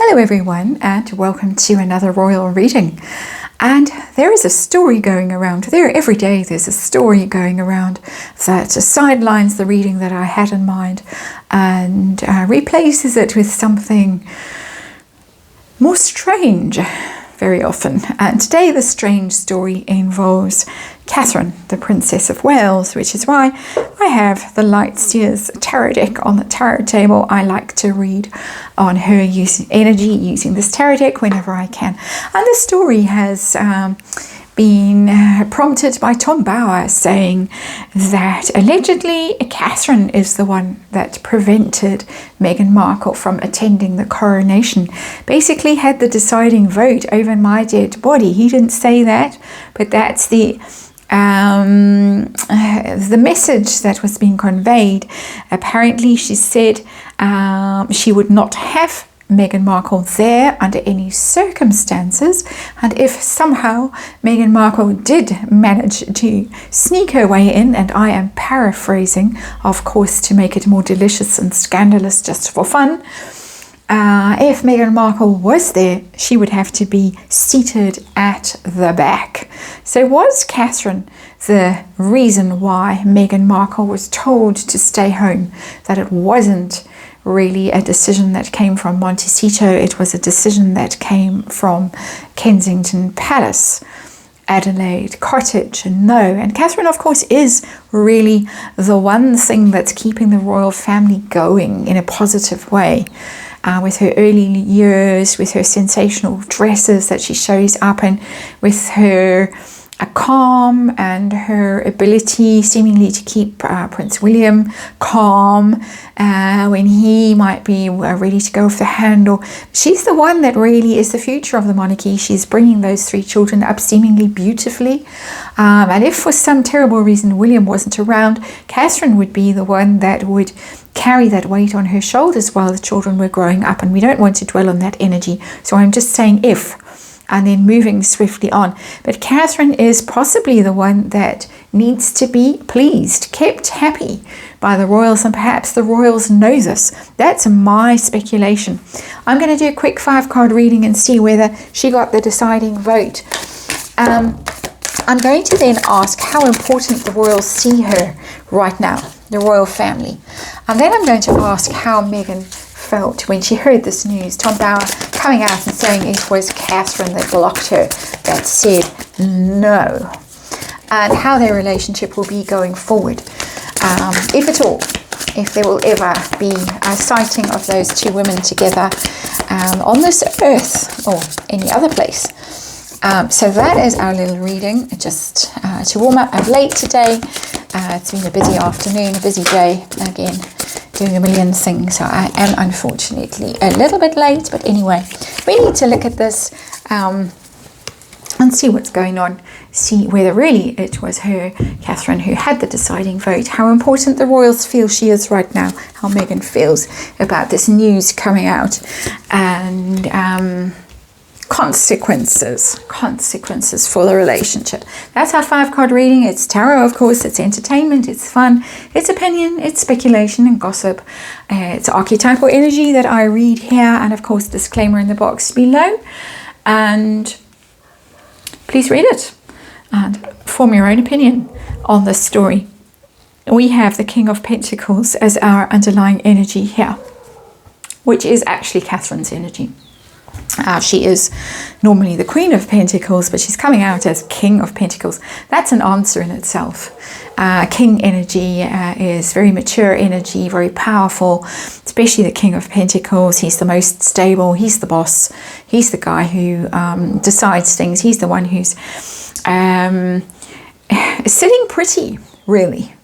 Hello everyone, and welcome to another royal reading. And there is a story going around. Every day there's a story going around that sidelines the reading that I had in mind and replaces it with something more strange very often. And today the strange story involves Catherine, the Princess of Wales, which is why I have the Lightseers tarot deck on the tarot table. I like to read on her using energy, using this tarot deck whenever I can. And the story has been prompted by Tom Bauer saying that allegedly Catherine is the one that prevented Meghan Markle from attending the coronation, basically had the deciding vote over my dead body. He didn't say that, but that's the message that was being conveyed. Apparently she said she would not have Meghan Markle there under any circumstances, and if somehow Meghan Markle did manage to sneak her way in, and I am paraphrasing of course to make it more delicious and scandalous just for fun, if Meghan Markle was there, she would have to be seated at the back. So was Catherine the reason why Meghan Markle was told to stay home? That it wasn't really a decision that came from Montecito, it was a decision that came from Kensington Palace, Adelaide Cottage, and Catherine of course is really the one thing that's keeping the royal family going in a positive way. With her early years, with her sensational dresses that she shows up in, with her calm and her ability seemingly to keep Prince William calm when he might be ready to go off the handle. She's the one that really is the future of the monarchy. She's bringing those three children up seemingly beautifully. And if for some terrible reason William wasn't around, Catherine would be the one that would carry that weight on her shoulders while the children were growing up, and we don't want to dwell on that energy. So I'm just saying if, and then moving swiftly on. But Catherine is possibly the one that needs to be pleased, kept happy by the royals, and perhaps the royals know this. That's my speculation. I'm going to do a quick 5-card reading and see whether she got the deciding vote. I'm going to then ask how important the royals see her right now, the royal family. And then I'm going to ask how Meghan felt when she heard this news. Tom Bauer coming out and saying it was Catherine that blocked her, that said no. And how their relationship will be going forward. If at all, if there will ever be a sighting of those two women together on this earth or any other place. So that is our little reading, just to warm up. I'm late today. It's been a busy afternoon, a busy day, again, doing a million things. So I am unfortunately a little bit late, but anyway, we need to look at this and see what's going on. See whether really it was her, Catherine, who had the deciding vote. How important the royals feel she is right now. How Meghan feels about this news coming out. And consequences for the relationship. That's our 5-card reading. It's tarot, of course. It's entertainment, it's fun, it's opinion, it's speculation and gossip. It's archetypal energy that I read here, and of course disclaimer in the box below. And please read it and form your own opinion on this story. We have the King of Pentacles as our underlying energy here, which is actually Catherine's energy. She is normally the Queen of Pentacles, but she's coming out as King of Pentacles. That's an answer in itself. King energy is very mature energy, very powerful, especially the King of Pentacles. He's the most stable. He's the boss. He's the guy who decides things. He's the one who's sitting pretty, really.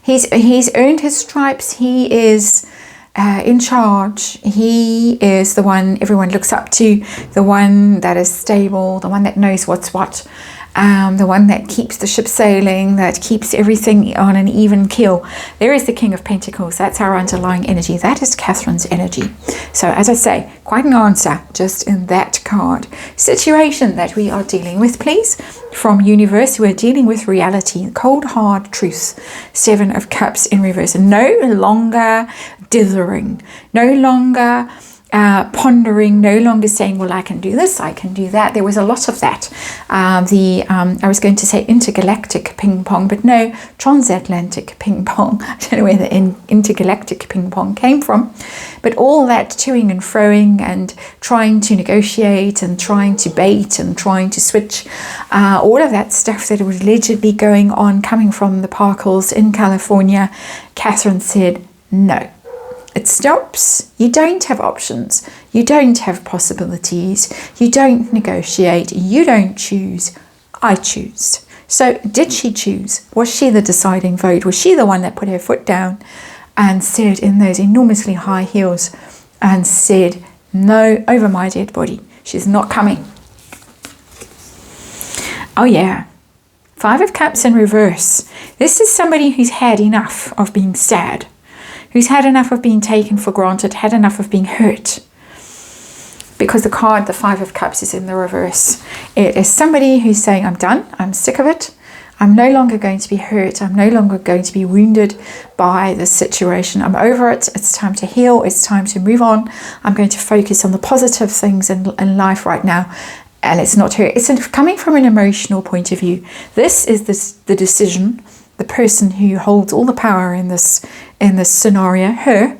He's earned his stripes. He is in charge. He is the one everyone looks up to, the one that is stable, the one that knows what's what, the one that keeps the ship sailing, that keeps everything on an even keel. There is the King of Pentacles. That's our underlying energy. That is Catherine's energy. So as I say, quite an answer just in that card. Situation that we are dealing with, please. From universe, we're dealing with reality, cold hard truths. 7 of Cups in reverse. No longer dithering, no longer pondering, no longer saying, well, I can do this, I can do that. There was a lot of that. I was going to say intergalactic ping pong, but no, transatlantic ping pong. I don't know where the intergalactic ping pong came from. But all that toing and froing and trying to negotiate and trying to bait and trying to switch, all of that stuff that was allegedly going on coming from the Parkles in California, Catherine said, no. It stops. You don't have options. You don't have possibilities. You don't negotiate. You don't choose. I choose. So did she choose? Was she the deciding vote? Was she the one that put her foot down and said in those enormously high heels and said, no, over my dead body. She's not coming. Oh yeah. 5 of Cups in reverse. This is somebody who's had enough of being sad. Who's had enough of being taken for granted, had enough of being hurt. Because the card, the 5 of Cups, is in the reverse. It is somebody who's saying, I'm done, I'm sick of it. I'm no longer going to be hurt. I'm no longer going to be wounded by this situation. I'm over it. It's time to heal. It's time to move on. I'm going to focus on the positive things in life right now. And it's not her. It's coming from an emotional point of view. This is the decision. The person who holds all the power in this scenario, her,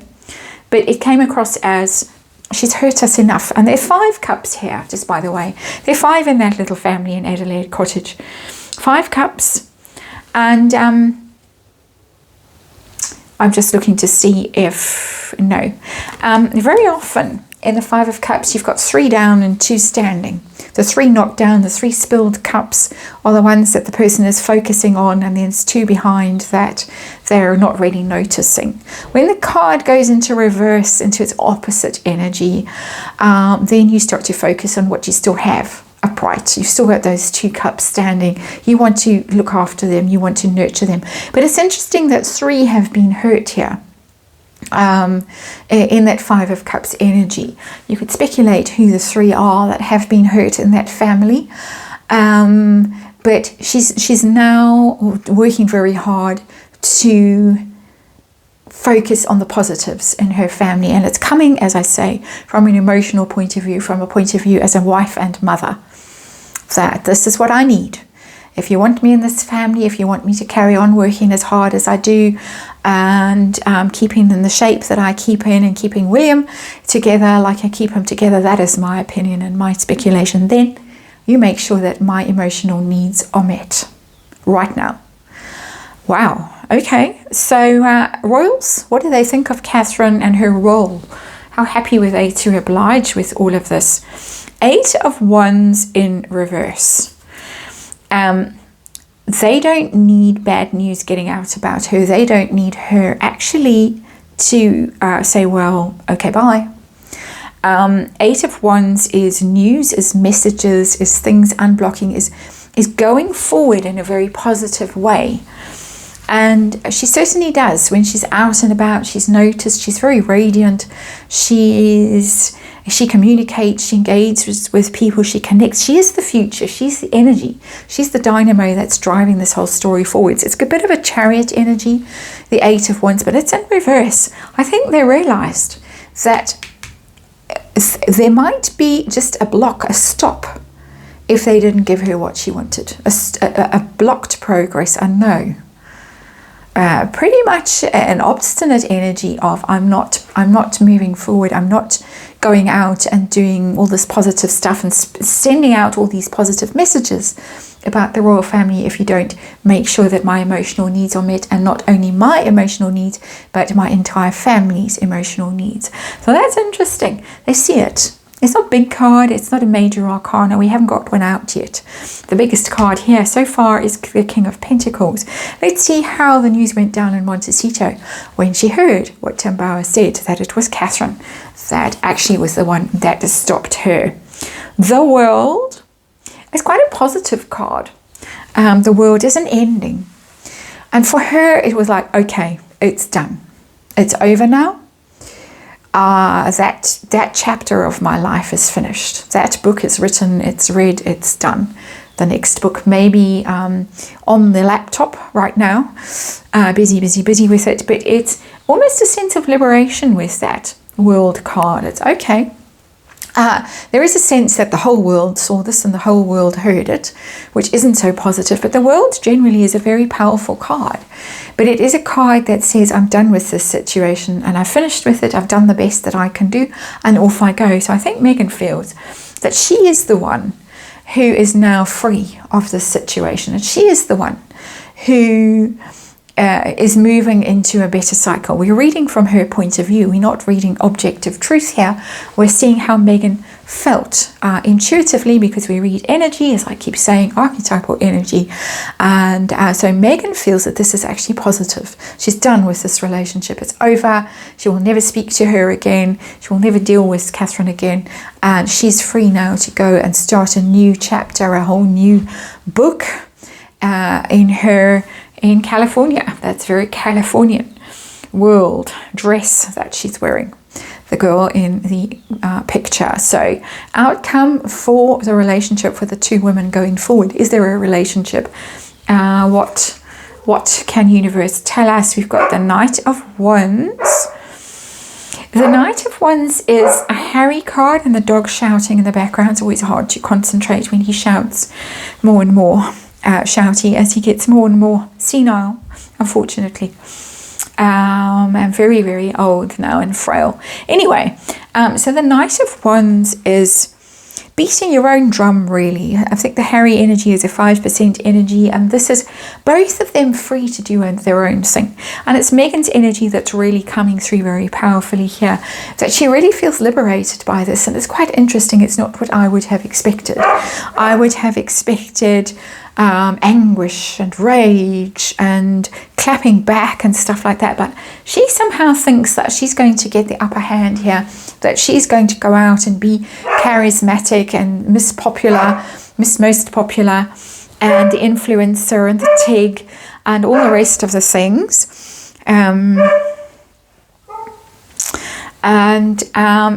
but it came across as she's hurt us enough. And there are 5 cups here, just by the way. There are 5 in that little family in Adelaide Cottage. 5 cups, and I'm just looking to see if no. Very often in the 5 of Cups, you've got 3 down and 2 standing. The 3 knocked down, the 3 spilled cups are the ones that the person is focusing on, and there's 2 behind that they're not really noticing. When the card goes into reverse, into its opposite energy, then you start to focus on what you still have upright. You've still got those 2 cups standing. You want to look after them. You want to nurture them. But it's interesting that 3 have been hurt here. In that 5 of Cups energy. You could speculate who the 3 are that have been hurt in that family. But she's now working very hard to focus on the positives in her family. And it's coming, as I say, from an emotional point of view, from a point of view as a wife and mother. That this is what I need. If you want me in this family, if you want me to carry on working as hard as I do and keeping in the shape that I keep in and keeping William together like I keep him together, that is my opinion and my speculation. Then you make sure that my emotional needs are met right now. Wow. Okay. So royals, what do they think of Catherine and her role? How happy were they to oblige with all of this? 8 of Wands in reverse. They don't need bad news getting out about her. They don't need her actually to say, well, okay, bye. 8 of Wands is news, is messages, is things unblocking, is going forward in a very positive way. And she certainly does. When she's out and about, she's noticed, she's very radiant. She communicates, she engages with people, she connects. She is the future, she's the energy, she's the dynamo that's driving this whole story forwards. It's a bit of a chariot energy, the 8 of Wands, but it's in reverse. I think they realized that there might be just a block, a stop, if they didn't give her what she wanted. A blocked progress, a no. Pretty much an obstinate energy of I'm not moving forward, I'm not going out and doing all this positive stuff and sending out all these positive messages about the royal family if you don't make sure that my emotional needs are met, and not only my emotional needs but my entire family's emotional needs. So that's interesting. They see it. It's not a big card, it's not a major arcana, we haven't got one out yet. The biggest card here so far is the King of Pentacles. Let's see how the news went down in Montecito when she heard what Tim Bauer said, that it was Catherine that actually was the one that stopped her. The World is quite a positive card. The World is an ending. And for her, it was like, okay, it's done. It's over now. That chapter of my life is finished. That book is written, it's read, it's done. The next book may be on the laptop right now. Busy with it. But it's almost a sense of liberation with that. World card. It's okay. There is a sense that the whole world saw this and the whole world heard it, which isn't so positive, but the world generally is a very powerful card. But it is a card that says, I'm done with this situation and I've finished with it, I've done the best that I can do, and off I go. So I think Meghan feels that she is the one who is now free of this situation, and she is the one who is moving into a better cycle. We're reading from her point of view. We're not reading objective truth here. We're seeing how Meghan felt intuitively, because we read energy, as I keep saying, archetypal energy. And so Meghan feels that this is actually positive. She's done with this relationship. It's over. She will never speak to her again. She will never deal with Catherine again. And she's free now to go and start a new chapter, a whole new book in California. That's very Californian world dress that she's wearing, the girl in the picture. So outcome for the relationship for the two women going forward. Is there a relationship? What can universe tell us? We've got the Knight of Wands. The Knight of Wands is a Harry card, and the dog shouting in the background. It's always hard to concentrate when he shouts more and more. Shouty as he gets more and more senile, unfortunately. I'm very, very old now and frail. Anyway, so the Knight of Wands is beating your own drum, really. I think the Harry energy is a 5% energy, and this is both of them free to do their own thing. And it's Meghan's energy that's really coming through very powerfully here, that she really feels liberated by this. And it's quite interesting. It's not what I would have expected. I would have expected anguish and rage and clapping back and stuff like that, but she somehow thinks that she's going to get the upper hand here, that she's going to go out and be charismatic and Miss Most Popular and the influencer and the TIG and all the rest of the things. And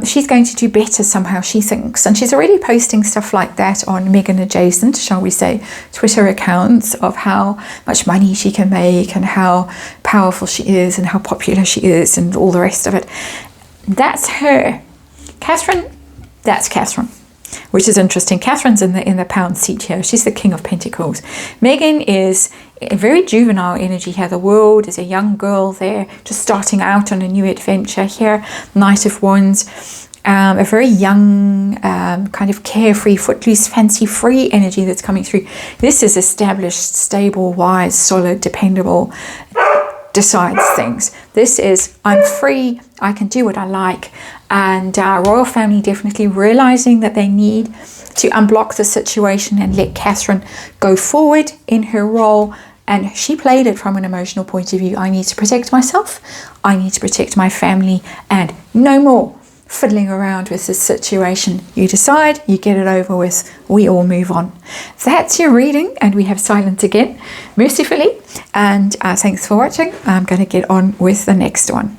she's going to do better somehow, she thinks. And she's already posting stuff like that on Meghan adjacent, shall we say, Twitter accounts of how much money she can make and how powerful she is and how popular she is and all the rest of it. That's her. Catherine, that's Catherine, which is interesting. Catherine's in the pound seat here. She's the King of Pentacles. Meghan is a very juvenile energy here. The world is a young girl there, just starting out on a new adventure here. Knight of Wands, a very young, kind of carefree, footloose, fancy-free energy that's coming through. This is established, stable, wise, solid, dependable, decides things. This is, I'm free, I can do what I like. And royal family definitely realizing that they need to unblock the situation and let Catherine go forward in her role. And she played it from an emotional point of view. I need to protect myself. I need to protect my family, and no more fiddling around with this situation. You decide, you get it over with, we all move on. That's your reading, and we have silence again, mercifully. And thanks for watching. I'm going to get on with the next one.